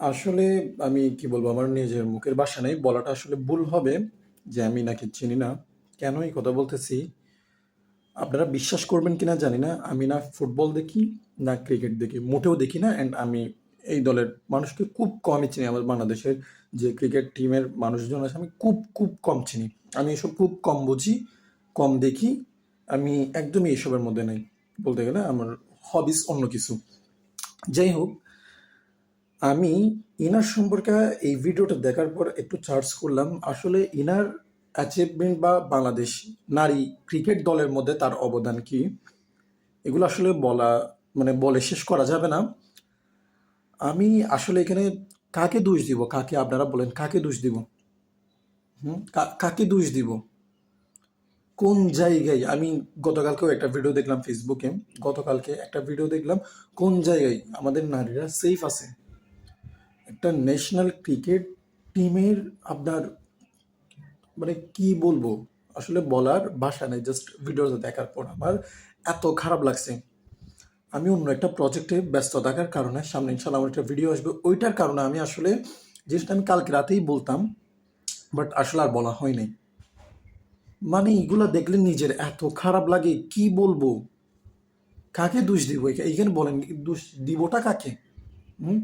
আসলে আমি কি বলবো, আমার নিজের মুখের ভাষা নেই, বলাটা আসলে ভুল হবে যে আমি নাকি চিনি না। কেন এই কথা বলতেছি আপনারা বিশ্বাস করবেন কিনা জানি না, আমি না ফুটবল দেখি না ক্রিকেট দেখি, মোটেও দেখি না। অ্যান্ড আমি এই দলের মানুষকে খুব কমই চিনি। আমার বাংলাদেশের যে ক্রিকেট টিমের মানুষজন আছে আমি খুব খুব কম চিনি। আমি এসব খুব কম বুঝি, কম দেখি। আমি একদমই এসবের মধ্যে নেই, বলতে গেলে আমার হবিস অন্য কিছু। যাই হোক, আমি ইনার সম্পর্কে এই ভিডিওটা দেখার পর একটু সার্চ করলাম। আসলে ইনার অ্যাচিভমেন্ট বা বাংলাদেশ নারী ক্রিকেট দলের মধ্যে তার অবদান কি, এগুলো আসলে বলে শেষ করা যাবে না। আমি আসলে এখানে কাকে দোষ দিব, কাকে আপনারা বলেন কাকে দোষ দিব? কাকে দোষ দিব? কোন জায়গায় আমি গতকালকেও একটা ভিডিও দেখলাম ফেসবুকে, গতকালকে একটা ভিডিও দেখলাম কোন জায়গায় আমাদের নারীরা সেফ আছে? একটা ন্যাশনাল ক্রিকেট টিমের আপনার কি বলবো, আসলে বলার ভাষা নেই। জাস্ট ভিডিওটা দেখার পর আমার এত খারাপ লাগছে। আমি অন্য একটা প্রজেক্টে ব্যস্ত থাকার কারণে, সামনে ইনশাল্লাহ আমার একটা ভিডিও আসবে, ওইটার কারণে আমি আসলে জিনিসটা আমি কালকে রাতেই বলতাম, বাট আসলে আর বলা হয় নাই। এগুলা দেখলে নিজের এত খারাপ লাগে, কি বলবো, কাকে দোষ দিব এইখানে বলেন, দোষ দিবটা কাকে? হুম